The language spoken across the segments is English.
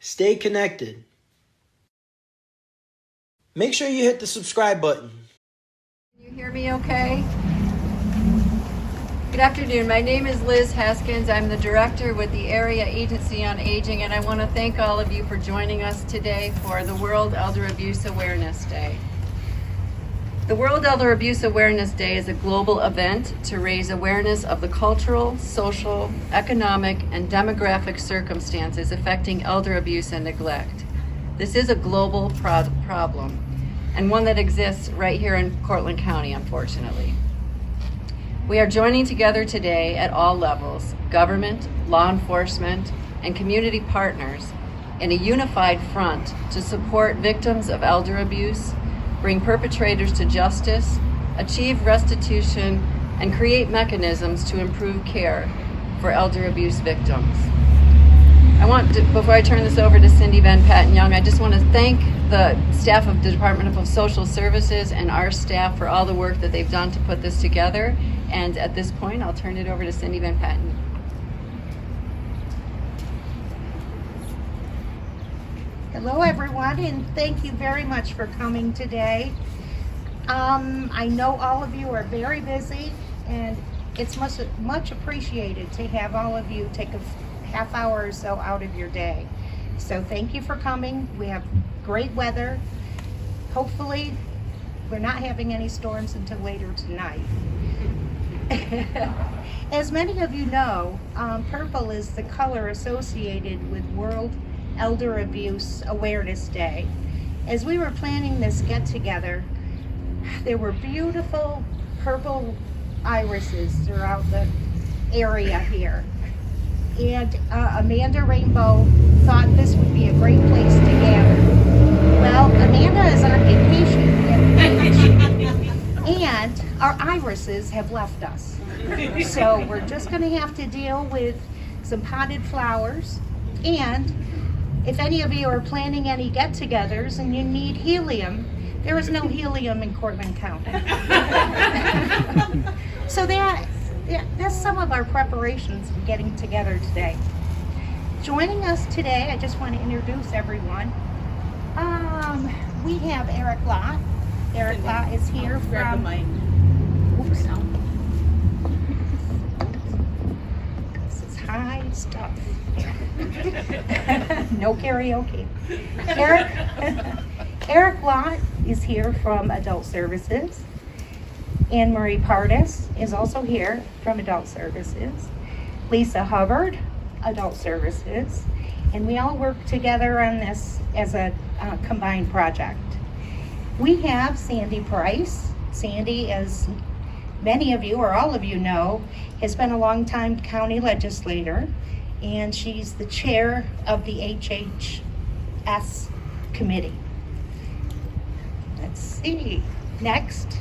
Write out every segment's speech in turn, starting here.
Stay connected. Make sure you hit the subscribe button. Can you hear me okay? Good afternoon. My name is Liz Haskins. I'm the director with the Area Agency on Aging, and I want to thank all of you for joining us today for the World Elder Abuse Awareness Day. The World Elder Abuse Awareness Day is a global event to raise awareness of the cultural, social, economic, and demographic circumstances affecting elder abuse and neglect. This is a global problem, and one that exists right here in Cortland County, unfortunately. We are joining together today at all levels, government, law enforcement, and community partners, in a unified front to support victims of elder abuse, bring perpetrators to justice, achieve restitution, and create mechanisms to improve care for elder abuse victims. Before I turn this over to Cindy Van Patten Young, I just want to thank the staff of the Department of Social Services and our staff for all the work that they've done to put this together. And at this point, I'll turn it over to Cindy Van Patten. Hello everyone, and thank you very much for coming today. I know all of you are very busy, and it's much appreciated to have all of you take a half hour or so out of your day. So thank you for coming. We have great weather. Hopefully we're not having any storms until later tonight. As many of you know, purple is the color associated with World Elder Abuse Awareness Day. As we were planning this get-together, there were beautiful purple irises throughout the area here. And Amanda Rainbow thought this would be a great place to gather. Well, Amanda is on vacation at the beach, and our irises have left us. So we're just going to have to deal with some potted flowers. And if any of you are planning any get-togethers and you need helium, there is no helium in Cortland County. So that's some of our preparations for getting together today. Joining us today, I just want to introduce everyone. We have Eric Lott. Eric Lott is here from... Oops. This is high stuff. No karaoke. Eric Lott is here from Adult Services. Anne Marie Pardis is also here from Adult Services. Lisa Hubbard, Adult Services. And we all work together on this as a combined project. We have Sandy Price. Sandy, as many of you or all of you know, has been a long-time county legislator, and she's the chair of the HHS committee. Let's see. Next,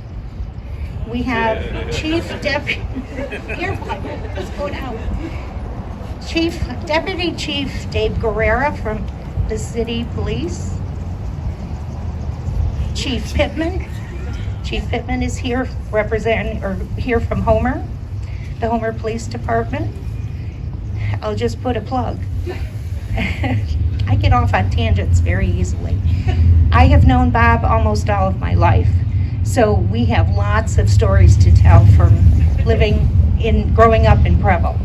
we have Chief Deputy. Let's go down. Deputy Chief Dave Guerrera from the City Police. Chief Pittman. Chief Pittman is here here from Homer, the Homer Police Department. I'll just put a plug. I get off on tangents very easily. I have known Bob almost all of my life, so we have lots of stories to tell from growing up in Preble.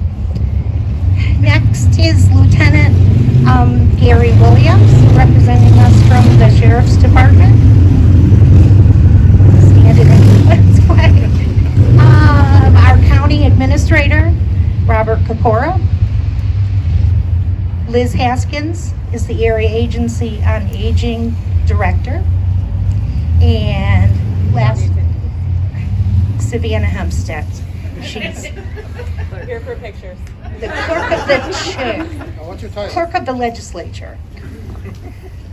Next is Lieutenant Gary Williams, representing us from the Sheriff's Department. Our County Administrator, Robert Capora. Liz Haskins is the Area Agency on Aging Director. And last, Savannah Hempstead. She's here for pictures. The clerk of the chair. What's your title? Clerk of the legislature.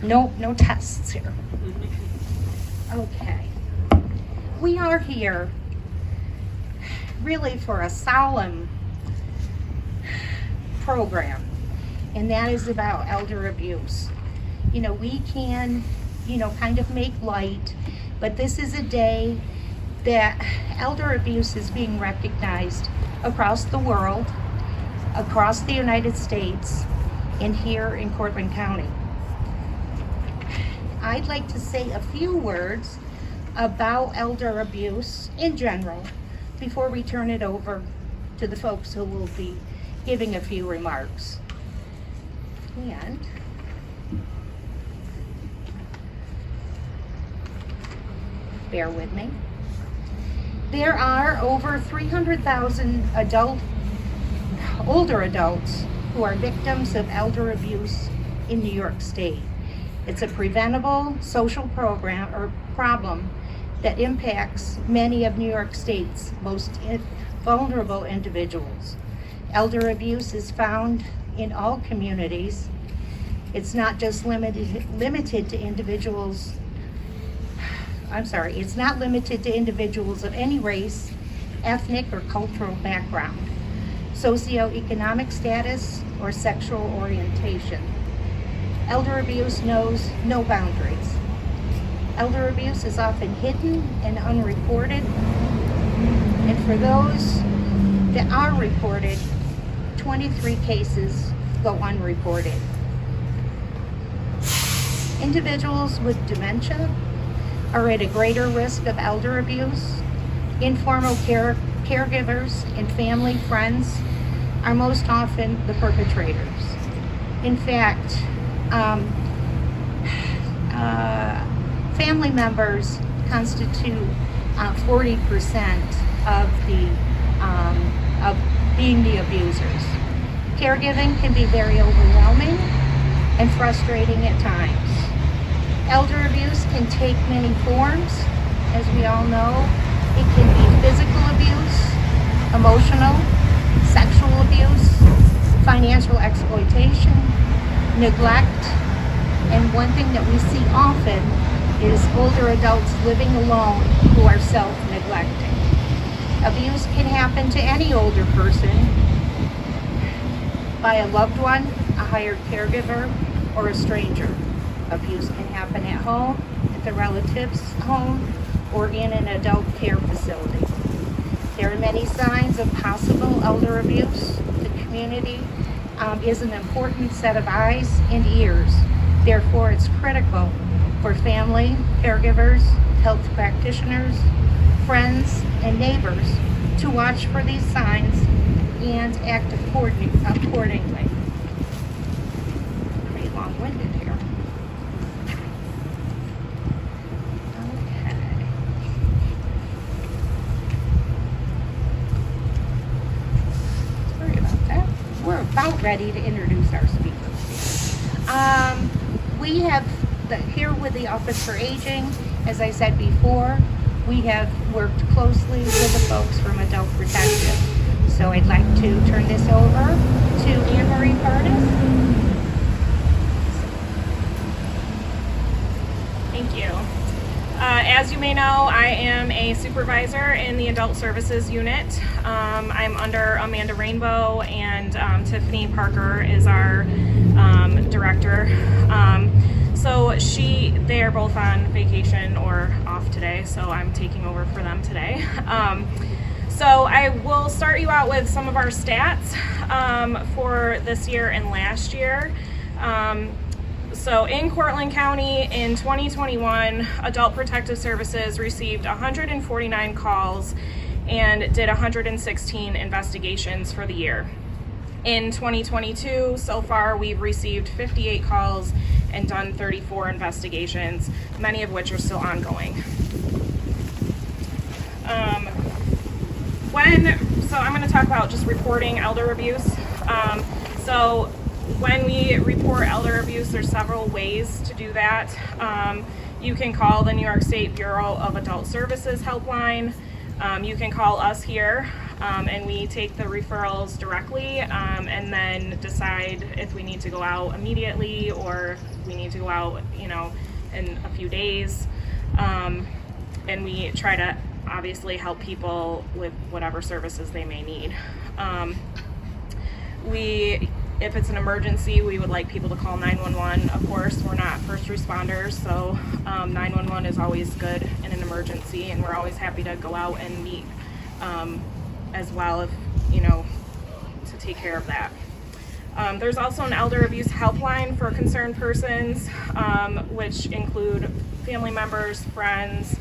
No tests here. Okay. We are here really for a solemn program, and that is about elder abuse. We can, kind of make light, but this is a day that elder abuse is being recognized across the world, across the United States, and here in Cortland County. I'd like to say a few words about elder abuse in general before we turn it over to the folks who will be giving a few remarks. And bear with me. There are over 300,000 older adults who are victims of elder abuse in New York State. It's a preventable social program or problem that impacts many of New York State's most vulnerable individuals. Elder abuse is found in all communities. It's not just limited to individuals. It's not limited to individuals of any race, ethnic, or cultural background, socioeconomic status, or sexual orientation. Elder abuse knows no boundaries. Elder abuse is often hidden and unreported, and for those that are reported, 23 cases go unreported. Individuals with dementia are at a greater risk of elder abuse. Informal caregivers and family friends are most often the perpetrators. In fact, family members constitute 40% of being the abusers. Caregiving can be very overwhelming and frustrating at times. Elder abuse can take many forms, as we all know. It can be physical abuse, emotional, sexual abuse, financial exploitation, neglect, and one thing that we see often is older adults living alone who are self-neglecting. Abuse can happen to any older person by a loved one, a hired caregiver, or a stranger. Abuse can happen at home, at the relative's home, or in an adult care facility. There are many signs of possible elder abuse. The community is an important set of eyes and ears. Therefore, it's critical for family, caregivers, health practitioners, friends, and neighbors to watch for these signs and act accordingly. Pretty long-winded here. Okay. Sorry about that. We're about ready to introduce our speakers. We have here with the Office for Aging, as I said before, we have worked closely with the folks from Adult Protective. So I'd like to turn this over to Anne Marie Curtis. Thank you. As you may know, I am a supervisor in the Adult Services Unit. I'm under Amanda Rainbow, and Tiffany Parker is our director. So they are both on vacation or off today, so I'm taking over for them today. So I will start you out with some of our stats for this year and last year. So in Cortland County in 2021, Adult Protective Services received 149 calls and did 116 investigations for the year. In 2022, so far, we've received 58 calls and done 34 investigations, many of which are still ongoing. So I'm going to talk about just reporting elder abuse. So when we report elder abuse, there's several ways to do that. You can call the New York State Bureau of Adult Services helpline. You can call us here, and we take the referrals directly, and then decide if we need to go out immediately or we need to go out, in a few days. And we try to obviously help people with whatever services they may need. If it's an emergency, we would like people to call 911. Of course, we're not first responders, so 911 is always good in an emergency, and we're always happy to go out and meet as well if, to take care of that. There's also an elder abuse helpline for concerned persons, which include family members, friends,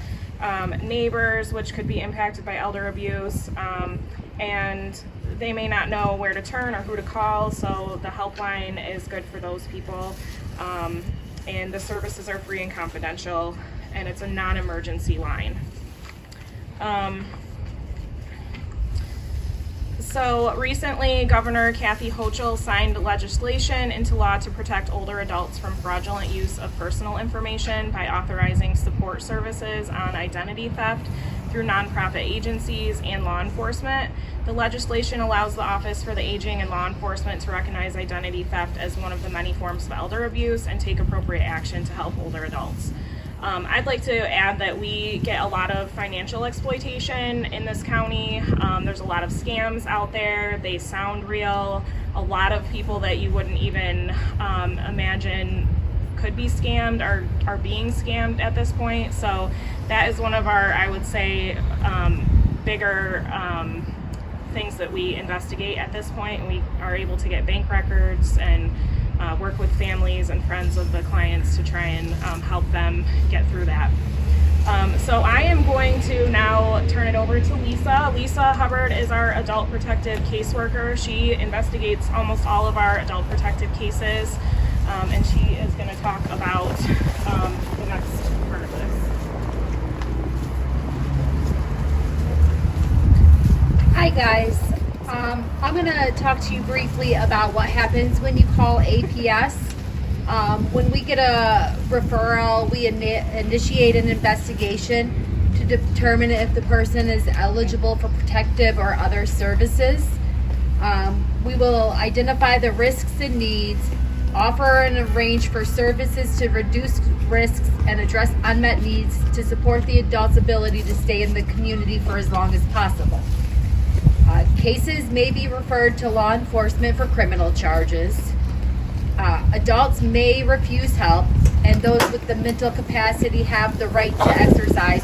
neighbors, which could be impacted by elder abuse, and they may not know where to turn or who to call, so the helpline is good for those people. And the services are free and confidential, and it's a non-emergency line. So recently, Governor Kathy Hochul signed legislation into law to protect older adults from fraudulent use of personal information by authorizing support services on identity theft through nonprofit agencies and law enforcement. The legislation allows the Office for the Aging and Law Enforcement to recognize identity theft as one of the many forms of elder abuse and take appropriate action to help older adults. I'd like to add that we get a lot of financial exploitation in this county. There's a lot of scams out there. They sound real. A lot of people that you wouldn't even imagine could be scammed are being scammed at this point. So that is one of our, I would say, bigger things that we investigate at this point. We are able to get bank records and work with families and friends of the clients to try and help them get through that. So I am going to now turn it over to Lisa. Lisa Hubbard is our adult protective caseworker. She investigates almost all of our adult protective cases, and she is going to talk about the next part of this. Hi guys, I'm going to talk to you briefly about what happens when you call APS. When we get a referral, we initiate an investigation to determine if the person is eligible for protective or other services. We will identify the risks and needs, offer and arrange for services to reduce risks and address unmet needs to support the adult's ability to stay in the community for as long as possible. Cases may be referred to law enforcement for criminal charges. Adults may refuse help, and those with the mental capacity have the right to exercise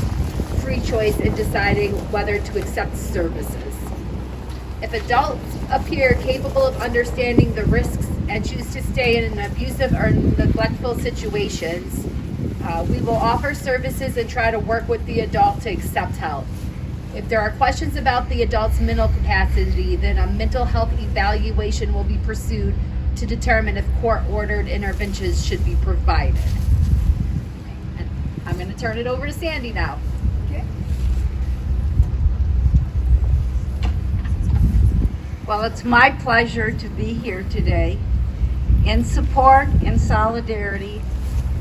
free choice in deciding whether to accept services. If adults appear capable of understanding the risks and choose to stay in an abusive or neglectful situations, we will offer services and try to work with the adult to accept help. If there are questions about the adult's mental capacity, then a mental health evaluation will be pursued to determine if court-ordered interventions should be provided. And I'm going to turn it over to Sandy now. Okay. Well, it's my pleasure to be here today in support and solidarity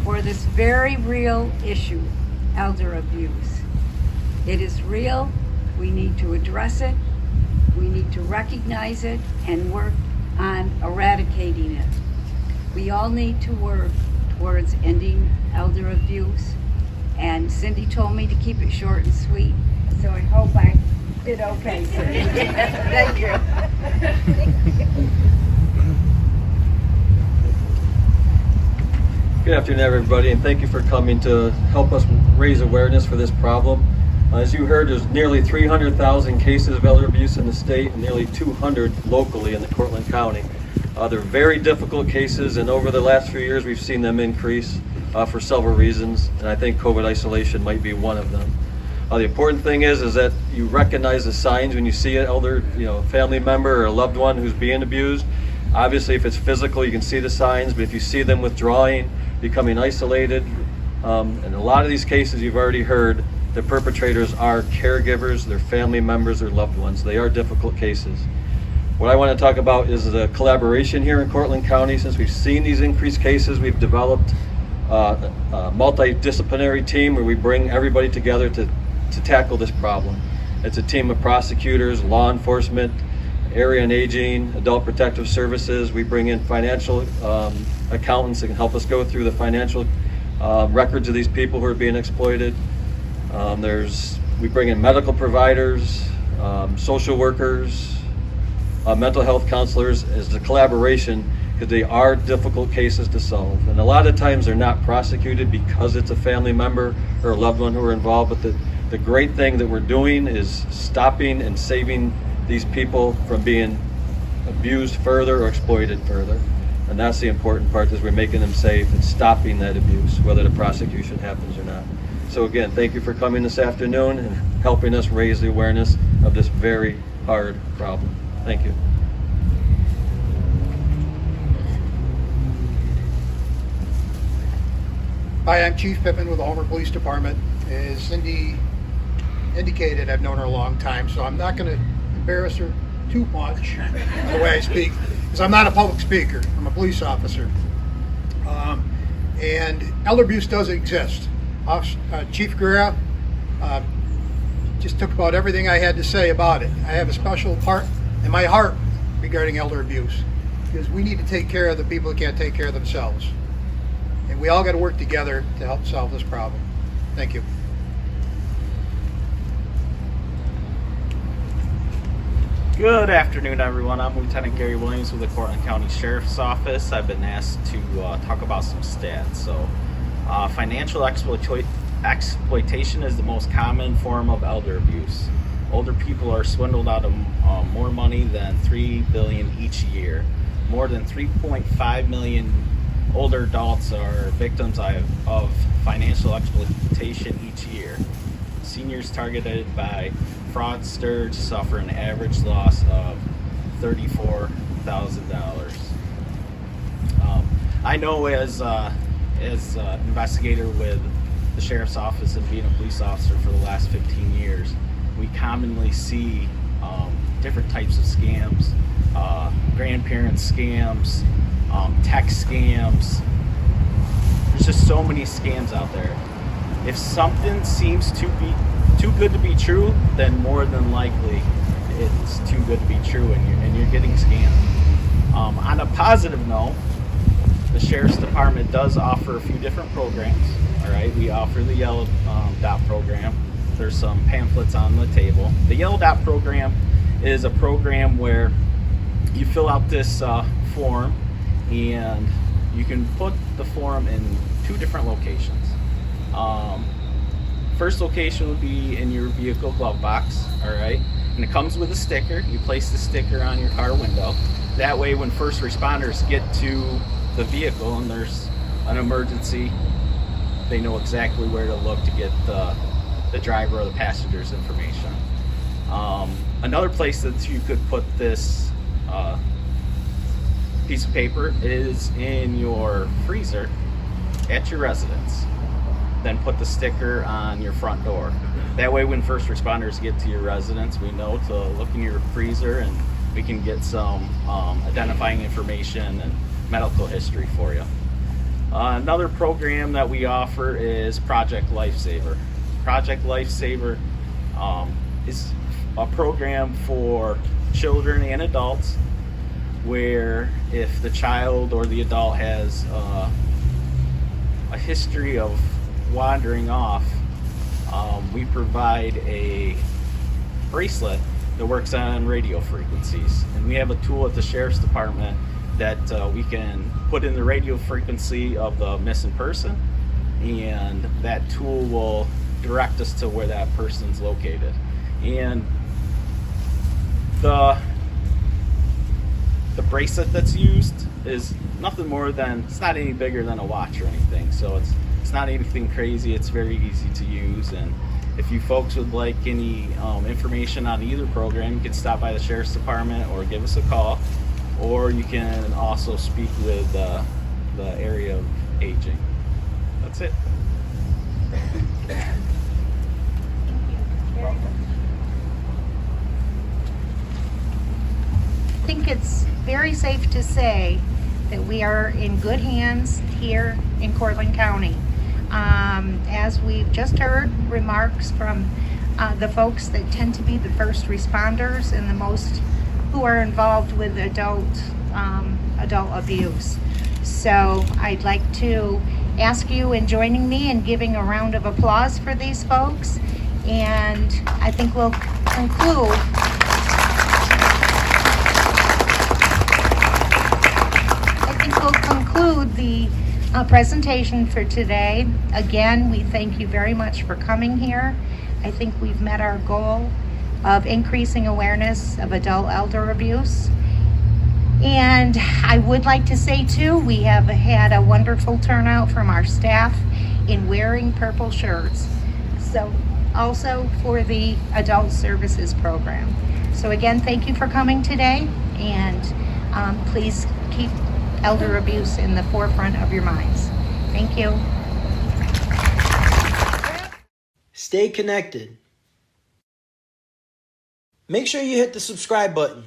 for this very real issue, elder abuse. It is real. We need to address it. We need to recognize it and work on eradicating it. We all need to work towards ending elder abuse. And Cindy told me to keep it short and sweet, so I hope I did okay, Cindy. Thank you. Good afternoon, everybody, and thank you for coming to help us raise awareness for this problem. As you heard, there's nearly 300,000 cases of elder abuse in the state and nearly 200 locally in the Cortland County. They're very difficult cases, and over the last few years we've seen them increase for several reasons, and I think COVID isolation might be one of them. The important thing is that you recognize the signs when you see an elder, family member or a loved one who's being abused. Obviously, if it's physical, you can see the signs, but if you see them withdrawing, becoming isolated, in a lot of these cases you've already heard, the perpetrators are caregivers, their family members, or loved ones. They are difficult cases. What I want to talk about is the collaboration here in Cortland County. Since we've seen these increased cases, we've developed a multidisciplinary team where we bring everybody together to tackle this problem. It's a team of prosecutors, law enforcement, area and aging, adult protective services. We bring in financial accountants that can help us go through the financial records of these people who are being exploited. We bring in medical providers, social workers, mental health counselors as the collaboration, because they are difficult cases to solve. And a lot of times they're not prosecuted because it's a family member or a loved one who are involved, but the great thing that we're doing is stopping and saving these people from being abused further or exploited further. And that's the important part, is we're making them safe and stopping that abuse, whether the prosecution happens or not. So again, thank you for coming this afternoon and helping us raise the awareness of this very hard problem. Thank you. Hi, I'm Chief Pippin with the Homer Police Department. As Cindy indicated, I've known her a long time, so I'm not going to embarrass her too much the way I speak, because I'm not a public speaker. I'm a police officer. And elder abuse does exist. Chief Guerra just took about everything I had to say about it. I have a special part in my heart regarding elder abuse, because we need to take care of the people that can't take care of themselves. And we all got to work together to help solve this problem. Thank you. Good afternoon, everyone. I'm Lieutenant Gary Williams with the Cortland County Sheriff's Office. I've been asked to talk about some stats. So, financial exploitation is the most common form of elder abuse. Older people are swindled out of more money than $3 billion each year. More than 3.5 million older adults are victims of financial exploitation each year. Seniors targeted by fraudsters suffer an average loss of $34,000. I know as investigator with the Sheriff's Office and being a police officer for the last 15 years, we commonly see different types of scams, grandparent scams, text scams. There's just so many scams out there. If something seems to be too good to be true, then more than likely it's too good to be true, and you're getting scammed. On a positive note, the Sheriff's Department does offer a few different programs. All right, we offer the Yellow Dot program. There's some pamphlets on the table. The Yellow Dot program is a program where you fill out this form, and you can put the form in 2 different locations. First location would be in your vehicle glove box, all right? And it comes with a sticker. You place the sticker on your car window. That way, when first responders get to the vehicle and there's an emergency, they know exactly where to look to get the driver or the passenger's information. Another place that you could put this piece of paper is in your freezer at your residence. Then put the sticker on your front door. That way, when first responders get to your residence, we know to look in your freezer and we can get some identifying information and medical history for you. Another program that we offer is Project Lifesaver. Project Lifesaver is a program for children and adults where if the child or the adult has a history of wandering off, we provide a bracelet that works on radio frequencies. And we have a tool at the Sheriff's Department that we can put in the radio frequency of the missing person, and that tool will direct us to where that person's located. And the bracelet that's used is nothing more than, it's not any bigger than a watch or anything, so it's not anything crazy. It's very easy to use. And if you folks would like any information on either program, you can stop by the Sheriff's Department or give us a call, or you can also speak with the area of aging. That's it. I think it's very safe to say that we are in good hands here in Cortland County. As we've just heard remarks from the folks that tend to be the first responders and the most who are involved with adult abuse. So I'd like to ask you in joining me in giving a round of applause for these folks, and I think we'll conclude the presentation for today. Again, we thank you very much for coming here. I think we've met our goal of increasing awareness of adult elder abuse. And I would like to say too, we have had a wonderful turnout from our staff in wearing purple shirts. So also for the adult services program. So again, thank you for coming today, and please keep elder abuse in the forefront of your minds. Thank you. Stay connected. Make sure you hit the subscribe button.